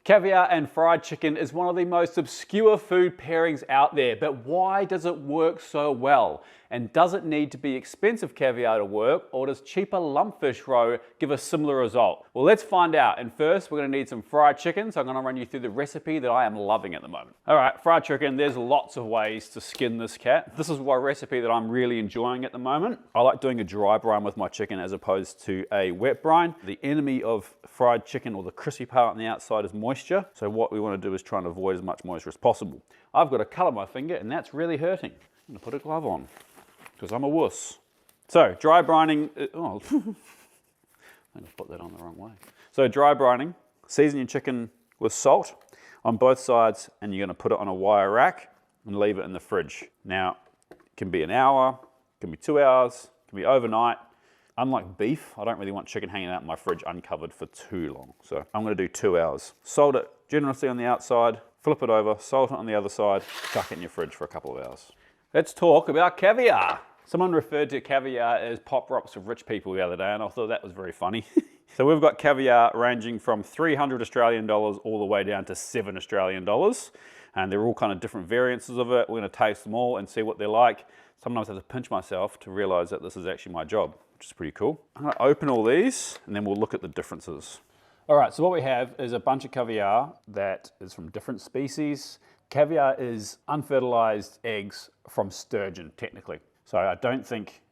Caviar and fried chicken is one of the most obscure food pairings out there, but why does it work so well? And does it need to be expensive caviar to work, or does cheaper lumpfish roe give a similar result? Well, let's find out. And first, we're gonna need some fried chicken, so I'm gonna run you through the recipe that I am loving at the moment. All right, fried chicken, there's lots of ways to skin this cat. This is one recipe that I'm really enjoying at the moment. I like doing a dry brine with my chicken as opposed to a wet brine. The enemy of fried chicken, or the crispy part on the outside, is moisture. So what we want to do is try and avoid as much moisture as possible. I've got to colour my finger, and that's really hurting. I'm going to put a glove on because I'm a wuss. So dry brining, oh, I think I put that on the wrong way. So dry brining, season your chicken with salt on both sides, and you're going to put it on a wire rack and leave it in the fridge. Now, it can be an hour, it can be 2 hours, it can be overnight. Unlike beef, I don't really want chicken hanging out in my fridge uncovered for too long. So I'm going to do 2 hours. Salt it generously on the outside, flip it over, salt it on the other side, chuck it in your fridge for a couple of hours. Let's talk about caviar. Someone referred to caviar as pop rocks of rich people the other day, and I thought that was very funny. So we've got caviar ranging from 300 Australian dollars all the way down to 7 Australian dollars. And they're all kind of different variances of it. We're going to taste them all and see what they're like. Sometimes I have to pinch myself to realize that this is actually my job, which is pretty cool. I'm going to open all these and then we'll look at the differences. All right, so what we have is a bunch of caviar that is from different species. Caviar is unfertilized eggs from sturgeon, technically. So I don't think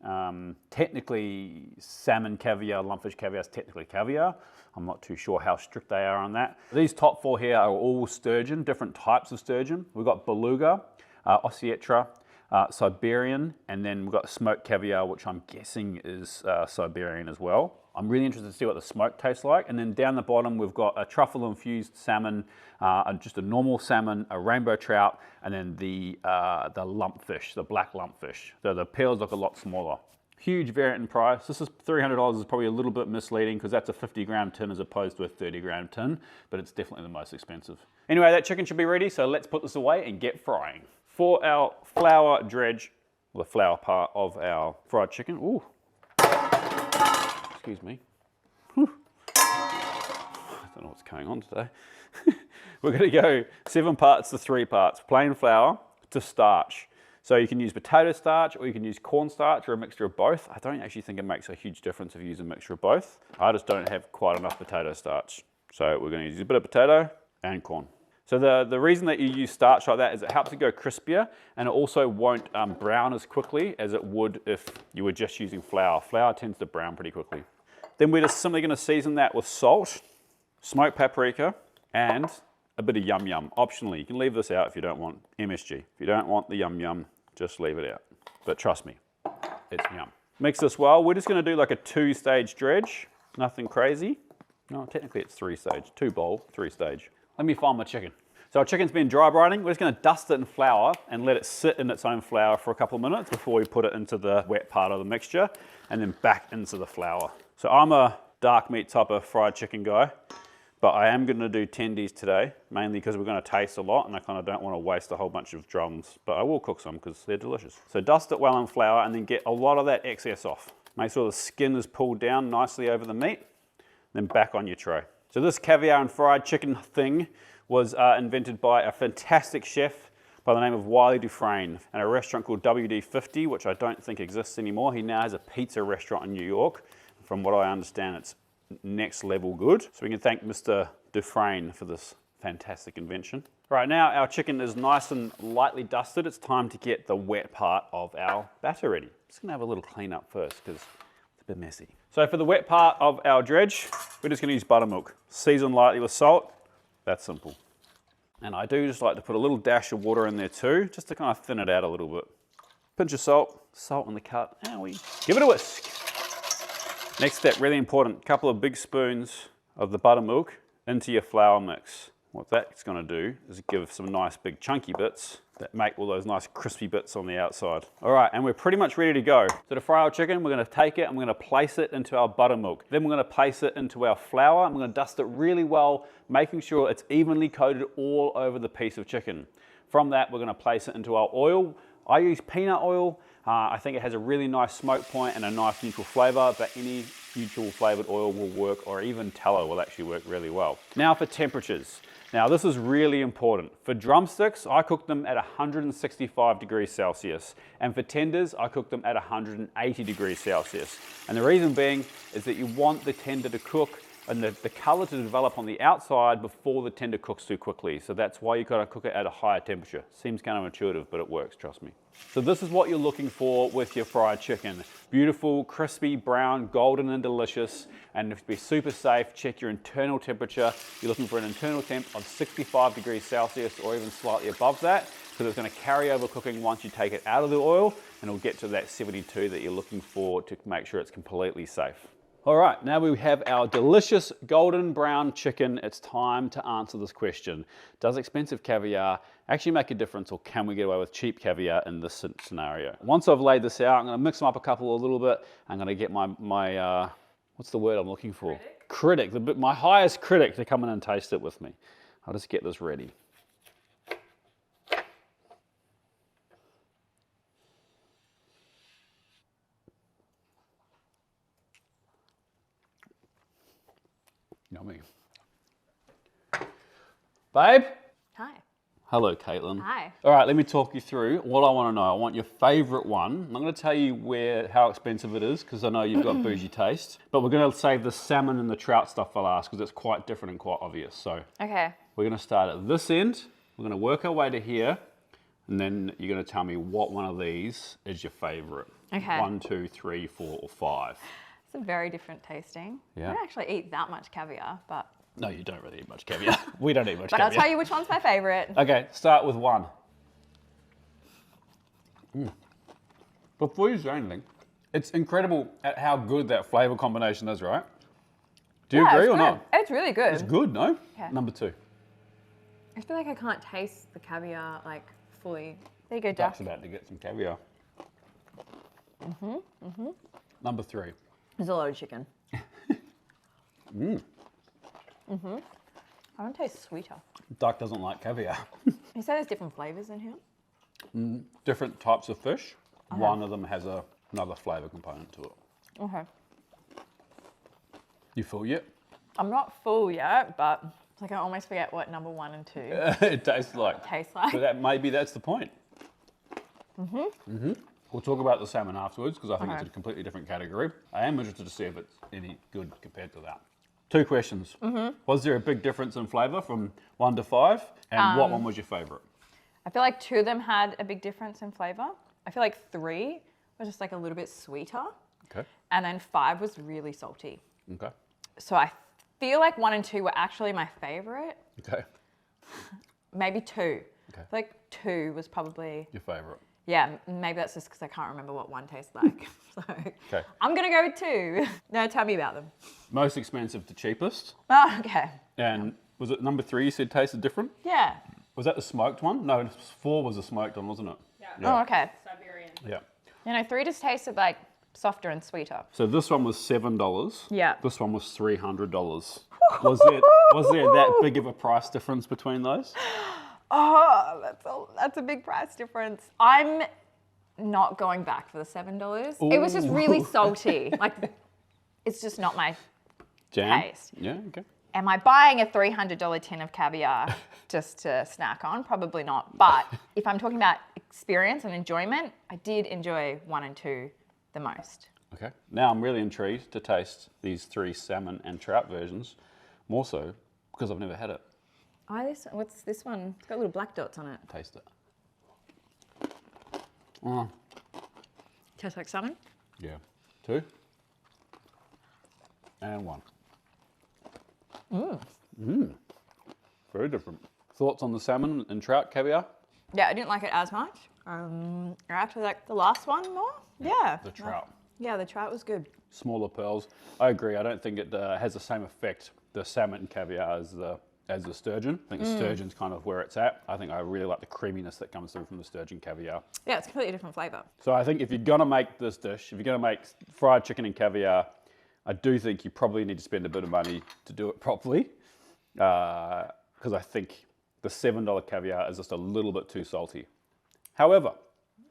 technically salmon caviar, lumpfish caviar is technically caviar. I'm not too sure how strict they are on that. These top four here are all sturgeon, different types of sturgeon. We've got beluga, Ossetra, Siberian, and then we've got smoked caviar, which I'm guessing is Siberian as well. I'm really interested to see what the smoke tastes like. And then down the bottom, we've got a truffle-infused salmon, just a normal salmon, a rainbow trout, and then the lumpfish, the black lumpfish. So the pearls look a lot smaller. Huge variant in price. This is $300 is probably a little bit misleading because that's a 50-gram tin as opposed to a 30-gram tin, but it's definitely the most expensive. Anyway, that chicken should be ready, so let's put this away and get frying. For our flour dredge, the flour part of our fried chicken, ooh, excuse me. Whew. I don't know what's going on today. We're going to go 7 parts to 3 parts, plain flour to starch. So you can use potato starch or you can use cornstarch or a mixture of both. I don't actually think it makes a huge difference if you use a mixture of both. I just don't have quite enough potato starch. So we're going to use a bit of potato and corn. So the reason that you use starch like that is it helps it go crispier, and it also won't brown as quickly as it would if you were just using flour. Flour tends to brown pretty quickly. Then we're just simply going to season that with salt, smoked paprika, and a bit of yum yum. Optionally, you can leave this out if you don't want MSG. If you don't want the yum yum, just leave it out. But trust me, it's yum. Mix this well. We're just going to do like a 2-stage dredge. Nothing crazy. No, technically it's 3-stage. 2 bowl, 3-stage. Let me find my chicken. So our chicken's been dry brining. We're just going to dust it in flour and let it sit in its own flour for a couple of minutes before we put it into the wet part of the mixture and then back into the flour. So I'm a dark meat type of fried chicken guy, but I am going to do tendies today, mainly because we're going to taste a lot and I kind of don't want to waste a whole bunch of drums, but I will cook some because they're delicious. So dust it well in flour and then get a lot of that excess off. Make sure the skin is pulled down nicely over the meat, then back on your tray. So this caviar and fried chicken thing was invented by a fantastic chef by the name of Wiley Dufresne and a restaurant called WD50, which I don't think exists anymore. He now has a pizza restaurant in New York. From what I understand, it's next level good. So we can thank Mr. Dufresne for this fantastic invention. Right now, our chicken is nice and lightly dusted. It's time to get the wet part of our batter ready. Just gonna have a little clean up first because it's a bit messy. So for the wet part of our dredge, we're just gonna use buttermilk. Season lightly with salt. That's simple. And I do just like to put a little dash of water in there too, just to kind of thin it out a little bit. Pinch of salt, salt in the cut, owie. Give it a whisk. Next step, really important, couple of big spoons of the buttermilk into your flour mix. What that's gonna do is give some nice big chunky bits that make all those nice crispy bits on the outside. All right, and we're pretty much ready to go. So to fry our chicken, we're gonna take it and we're gonna place it into our buttermilk. Then we're gonna place it into our flour and we're gonna dust it really well, making sure it's evenly coated all over the piece of chicken. From that, we're gonna place it into our oil. I use peanut oil. I think it has a really nice smoke point and a nice neutral flavor, but any neutral flavored oil will work, or even tallow will actually work really well. Now for temperatures. Now this is really important. For drumsticks, I cook them at 165 degrees Celsius. And for tenders, I cook them at 180 degrees Celsius. And the reason being is that you want the tender to cook and the color to develop on the outside before the tender cooks too quickly. So that's why you gotta cook it at a higher temperature. Seems counterintuitive, but it works, trust me. So this is what you're looking for with your fried chicken. Beautiful, crispy, brown, golden and delicious. And to be super safe, check your internal temperature. You're looking for an internal temp of 65 degrees Celsius or even slightly above that, because it's gonna carry over cooking once you take it out of the oil, and it'll get to that 72 that you're looking for to make sure it's completely safe. All right, now we have our delicious golden brown chicken. It's time to answer this question. Does expensive caviar actually make a difference, or can we get away with cheap caviar in this scenario? Once I've laid this out, I'm gonna mix them up a little bit. I'm gonna get my what's the word I'm looking for? Critic, my highest critic to come in and taste it with me. I'll just get this ready. Yummy. Babe? Hi. Hello, Caitlin. Hi. All right, let me talk you through what I want to know. I want your favorite one. I'm going to tell you how expensive it is, because I know you've got bougie taste. But we're going to save the salmon and the trout stuff for last, because it's quite different and quite obvious. So Okay. we're going to start at this end. We're going to work our way to here. And then you're going to tell me what one of these is your favorite. Okay. 1, 2, 3, 4, or 5. It's a very different tasting. Yeah. I don't actually eat that much caviar, but... No, you don't really eat much caviar. We don't eat much But caviar. I'll tell you which one's my favorite. Okay, start with 1. Before you say anything, it's incredible at how good that flavor combination is, right? Do you agree or not? It's really good. It's good, no? Okay. Number 2. I feel like I can't taste the caviar like fully. There you go, Jack. Duck's about to get some caviar. Number 3. There's a lot of chicken. I don't taste sweeter. Duck doesn't like caviar. You say there's different flavors in here? Different types of fish. One of them has another flavor component to it. Okay. You full yet? I'm not full yet, but it's like I almost forget what number 1 and 2 It tastes like. taste like. But maybe that's the point. We'll talk about the salmon afterwards, because I think it's a completely different category. I am interested to see if it's any good compared to that. 2 questions. Was there a big difference in flavour from 1 to 5? And what one was your favourite? I feel like 2 of them had a big difference in flavour. I feel like 3 was just like a little bit sweeter. Okay. And then 5 was really salty. Okay. So I feel like 1 and 2 were actually my favourite. Okay. Maybe 2. Okay. I feel like 2 was probably, Your favourite. yeah, maybe that's just because I can't remember what 1 tastes like. So Okay. I'm going to go with 2. No, tell me about them. Most expensive to cheapest. Oh, okay. And was it number 3 you said tasted different? Yeah. Was that the smoked one? No, 4 was the smoked one, wasn't it? Yeah. Oh, okay. Siberian. Yeah. You know, 3 just tasted like softer and sweeter. So this one was $7. Yeah. This one was $300. Was there that big of a price difference between those? Oh, that's a big price difference. I'm not going back for the $7. It was just really salty. Like, it's just not my Jam? taste. Yeah, okay. Am I buying a $300 tin of caviar just to snack on? Probably not. But if I'm talking about experience and enjoyment, I did enjoy 1 and 2 the most. Okay. Now I'm really intrigued to taste these 3 salmon and trout versions, more so because I've never had it. Oh, what's this one? It's got little black dots on it. Taste it. Oh, Tastes like salmon? yeah. 2. And 1. Very different. Thoughts on the salmon and trout caviar? Yeah, I didn't like it as much. I actually like the last one more. Yeah. The trout. Yeah, the trout was good. Smaller pearls. I agree. I don't think it has the same effect, the salmon and caviar, as the sturgeon. I think the sturgeon's kind of where it's at. I think I really like the creaminess that comes through from the sturgeon caviar. Yeah, it's a completely different flavour. So I think if you're gonna make this dish, if you're gonna make fried chicken and caviar, I do think you probably need to spend a bit of money to do it properly, because I think the $7 caviar is just a little bit too salty. However,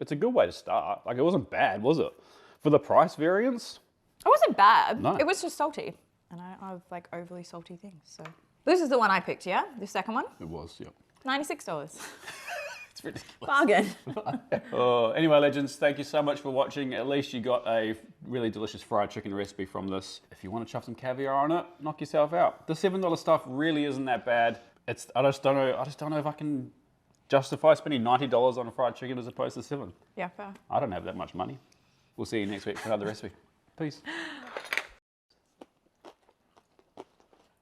it's a good way to start. Like, it wasn't bad, was it? For the price variance? It wasn't bad. No. It was just salty. And I like overly salty things, so. This is the one I picked, yeah? The second one? It was, yeah. $96. It's ridiculous. Bargain. Anyway, legends, thank you so much for watching. At least you got a really delicious fried chicken recipe from this. If you want to chuff some caviar on it, knock yourself out. The $7 stuff really isn't that bad. I just don't know if I can justify spending $90 on a fried chicken as opposed to $7. Yeah, fair. I don't have that much money. We'll see you next week for another recipe. Peace.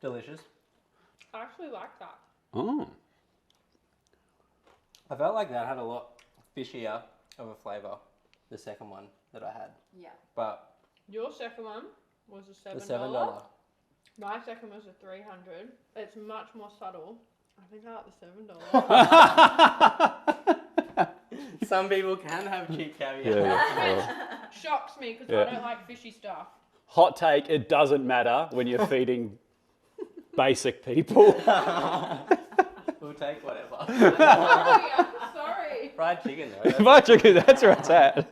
Delicious. I actually like that. Oh. I felt like that had a lot fishier of a flavour, the second one that I had. Yeah. But Your second one was a $7. the $7. My second was a $300. It's much more subtle. I think I like the $7. Some people can have cheap caviar. Yeah. Shocks me because Yeah. I don't like fishy stuff. Hot take, it doesn't matter when you're feeding basic people. We'll take whatever. Sorry, I'm sorry. Fried chicken though. Fried chicken, that's where it's at.